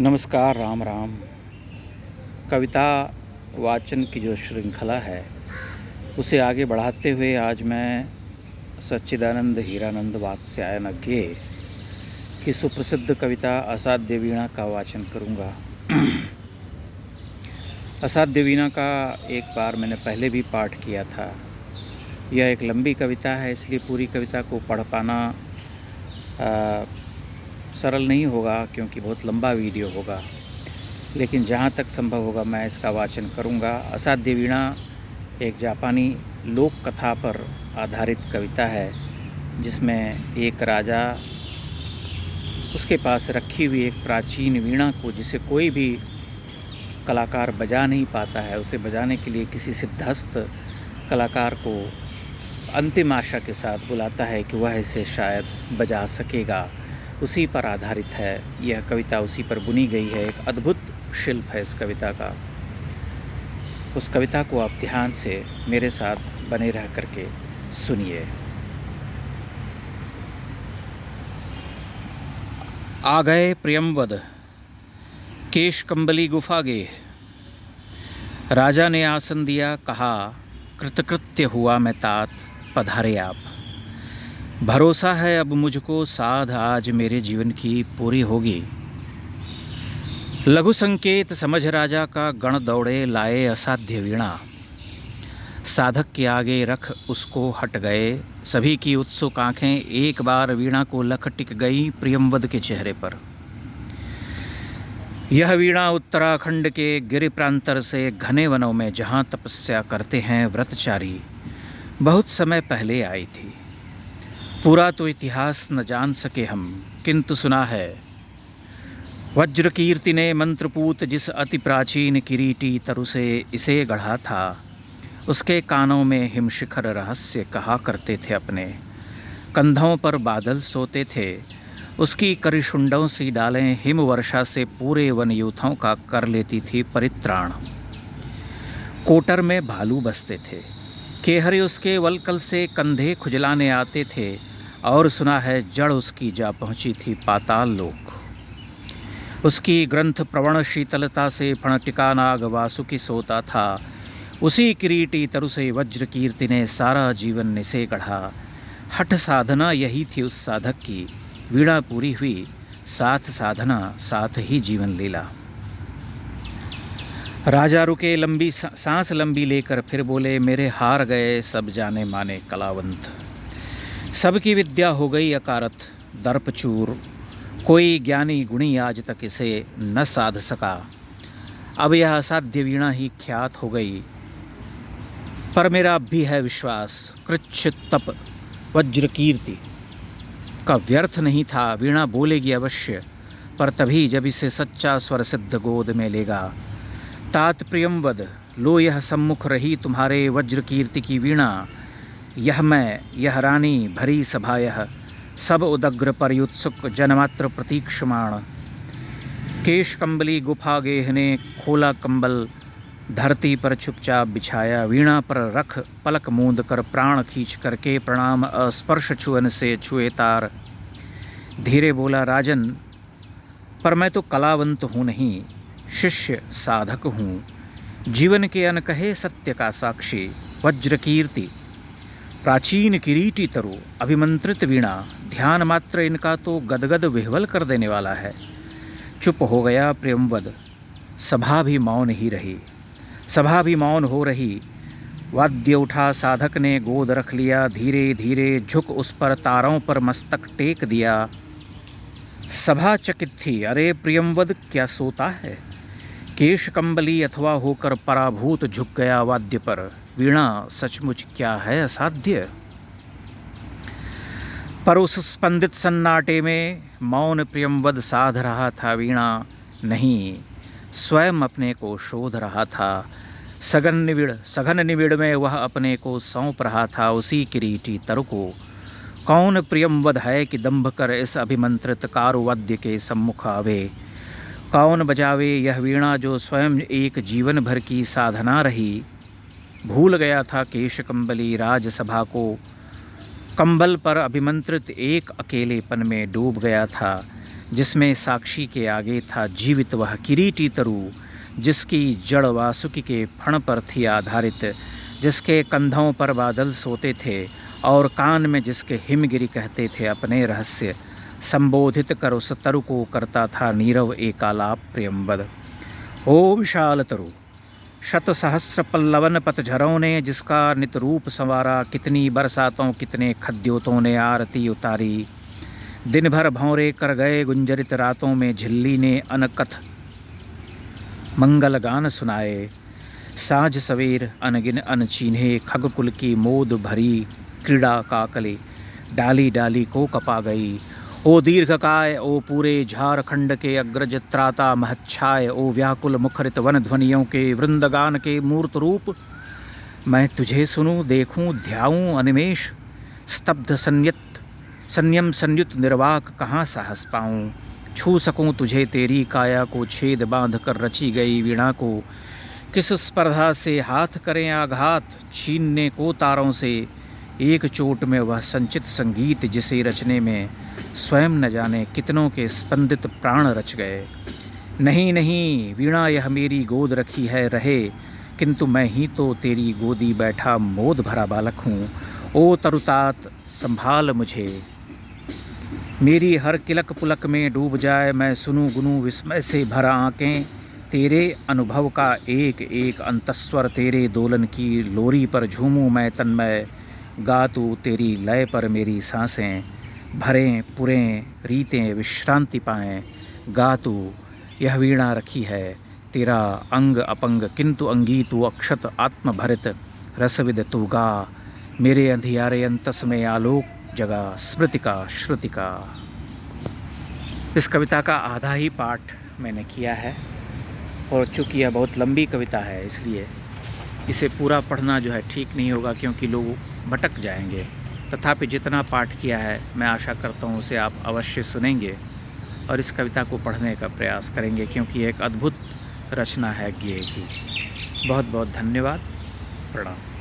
नमस्कार, राम राम। कविता वाचन की जो श्रृंखला है उसे आगे बढ़ाते हुए आज मैं सच्चिदानंद हीरानंद वात्स्यायन की सुप्रसिद्ध कविता असाध्य वीणा का वाचन करूँगा। असाध्य वीणा का एक बार मैंने पहले भी पाठ किया था। यह एक लंबी कविता है, इसलिए पूरी कविता को पढ़ पाना सरल नहीं होगा क्योंकि बहुत लंबा वीडियो होगा, लेकिन जहाँ तक संभव होगा मैं इसका वाचन करूँगा। असाध्य वीणा एक जापानी लोक कथा पर आधारित कविता है, जिसमें एक राजा उसके पास रखी हुई एक प्राचीन वीणा को, जिसे कोई भी कलाकार बजा नहीं पाता है, उसे बजाने के लिए किसी सिद्धहस्त कलाकार को अंतिम आशा के साथ बुलाता है कि वह इसे शायद बजा सकेगा। उसी पर आधारित है यह कविता, उसी पर बुनी गई है। एक अद्भुत शिल्प है इस कविता का। उस कविता को आप ध्यान से मेरे साथ बने रह करके सुनिए। आ गए प्रियमवद केश कंबली गुफा गे। राजा ने आसन दिया, कहा कृतकृत्य हुआ मैं तात, पधारे आप। भरोसा है अब मुझको, साध आज मेरे जीवन की पूरी होगी। लघु संकेत समझ राजा का, गण दौड़े लाए असाध्य वीणा। साधक के आगे रख उसको हट गए, सभी की उत्सुक आंखें एक बार वीणा को लख टिक गई प्रियमवद के चेहरे पर। यह वीणा उत्तराखंड के गिरि प्रांतर से घने वनों में जहाँ तपस्या करते हैं व्रतचारी, बहुत समय पहले आई थी। पूरा तो इतिहास न जान सके हम, किंतु सुना है वज्रकीर्ति ने मंत्रपूत जिस अति प्राचीन किरीटी तरु से इसे गढ़ा था, उसके कानों में हिमशिखर रहस्य कहा करते थे अपने। कंधों पर बादल सोते थे, उसकी करिशुंडों सी डालें हिम वर्षा से पूरे वन यूथों का कर लेती थी परित्राण। कोटर में भालू बसते थे, केहरे उसके वलकल से कंधे खुजलाने आते थे, और सुना है जड़ उसकी जा पहुंची थी पाताल लोक। उसकी ग्रंथ प्रवण शीतलता से फणटिका नाग वासुकी सोता था। उसी किरीटी तरु से वज्र कीर्ति ने सारा जीवन निसे गढ़ा। हठ साधना यही थी उस साधक की, वीणा पूरी हुई, साथ साधना साथ ही जीवन लीला। राजा रुके, लंबी सांस लंबी लेकर फिर बोले, मेरे हार गए सब जाने माने कलावंत। सबकी विद्या हो गई अकारत दर्पचूर, कोई ज्ञानी गुणी आज तक इसे न साध सका। अब यह असाध्य वीणा ही ख्यात हो गई, पर मेरा अब भी है विश्वास, कृच्छ तप वज्र कीर्ति का व्यर्थ नहीं था। वीणा बोलेगी अवश्य, पर तभी जब इसे सच्चा स्वर सिद्ध गोद में लेगा। तात प्रियमवद, लो यह सम्मुख रही तुम्हारे वज्र कीर्ति की वीणा। यह मैं, यह रानी भरी सभा, यह सब उदग्र पर उत्सुक जनमात्र प्रतीक्षमाण। केश कंबली गुफा गेह ने खोला कंबल, धरती पर चुपचाप बिछाया। वीणा पर रख पलक मूंद कर, प्राण खींच करके प्रणाम अस्पर्श छुअन से छुए तार। धीरे बोला, राजन पर मैं तो कलावंत हूँ नहीं, शिष्य साधक हूँ, जीवन के अनकहे सत्य का साक्षी। वज्र कीर्ति प्राचीन किरीटी तरु अभिमंत्रित वीणा, ध्यान मात्र इनका तो गदगद विह्वल कर देने वाला है। चुप हो गया प्रियमवद, सभा भी मौन ही रही, सभा भी मौन हो रही। वाद्य उठा, साधक ने गोद रख लिया, धीरे धीरे झुक उस पर तारों पर मस्तक टेक दिया। सभा चकित थी, अरे प्रियमवद क्या सोता है। केश कंबली अथवा होकर पराभूत झुक गया वाद्य पर। वीणा सचमुच क्या है असाध्य। पर उस स्पंदित सन्नाटे में मौन प्रियमवद साध रहा था, वीणा नहीं, स्वयं अपने को शोध रहा था। सघन निविड़ में वह अपने को सौंप रहा था उसी किरीटी तरु को। कौन प्रियमवद है कि दंभ कर इस अभिमंत्रित कारुवाद्य के सम्मुख आवे। कौन बजावे यह वीणा जो स्वयं एक जीवन भर की साधना रही। भूल गया था केश कंबली राजसभा को, कंबल पर अभिमंत्रित एक अकेलेपन में डूब गया था। जिसमें साक्षी के आगे था जीवित वह किरीटी तरु, जिसकी जड़ वासुकी के फण पर थी आधारित, जिसके कंधों पर बादल सोते थे और कान में जिसके हिमगिरी कहते थे अपने रहस्य, संबोधित कर उस तरु को करता था नीरव एकालाप प्रियंबद। ओ विशाल तरु, शत सहस्र पल्लवन पतझरों ने जिसका नित रूप संवारा, कितनी बरसातों कितने खद्योतों ने आरती उतारी, दिन भर भौरे कर गए गुंजरित रातों में झिल्ली ने अनकथ मंगल गान सुनाए, साँझ सवेर अनगिन अनचीन्हे खगकुल की मोद भरी क्रीड़ा काकले, डाली डाली को कपा गई। ओ दीर्घकाय, ओ पूरे झारखंड के अग्रज त्राता महच्छाय, ओ व्याकुल मुखरित वन ध्वनियों के वृंदगान के मूर्त रूप, मैं तुझे सुनूं देखूं ध्याऊं अनिमेष, स्तब्ध संयम संयुत निर्वाक कहाँ साहस पाऊं, छू सकूं तुझे तेरी काया को छेद बांध कर रची गई वीणा को, किस स्पर्धा से हाथ करें आघात छीनने को तारों से, एक चोट में वह संचित संगीत जिसे रचने में स्वयं न जाने कितनों के स्पंदित प्राण रच गए। नहीं नहीं वीणा यह मेरी गोद रखी है रहे, किंतु मैं ही तो तेरी गोदी बैठा मोद भरा बालक हूँ। ओ तरुतात संभाल मुझे, मेरी हर किलक पुलक में डूब जाए, मैं सुनूं गुनूं विस्मय से भरा आँखें, तेरे अनुभव का एक एक अंतस्वर, तेरे दोलन की लोरी पर झूमूं मैं तन्मय, गा तू तेरी लय पर मेरी सांसें, भरें पुरें रीतें विश्रांति पाएं, गा तू यह वीणा रखी है तेरा अंग अपंग, किंतु अंगी तू अक्षत आत्मभरित, रसविद तू गा, मेरे अंधियारे अंतस में आलोक जगा स्मृति का श्रुति का। इस कविता का आधा ही पाठ मैंने किया है, और चूँकि यह बहुत लंबी कविता है इसलिए इसे पूरा पढ़ना जो है ठीक नहीं होगा, क्योंकि लोग भटक जाएंगे। तथापि जितना पाठ किया है मैं आशा करता हूँ उसे आप अवश्य सुनेंगे और इस कविता को पढ़ने का प्रयास करेंगे, क्योंकि एक अद्भुत रचना है ज्ञेय की। बहुत बहुत धन्यवाद, प्रणाम।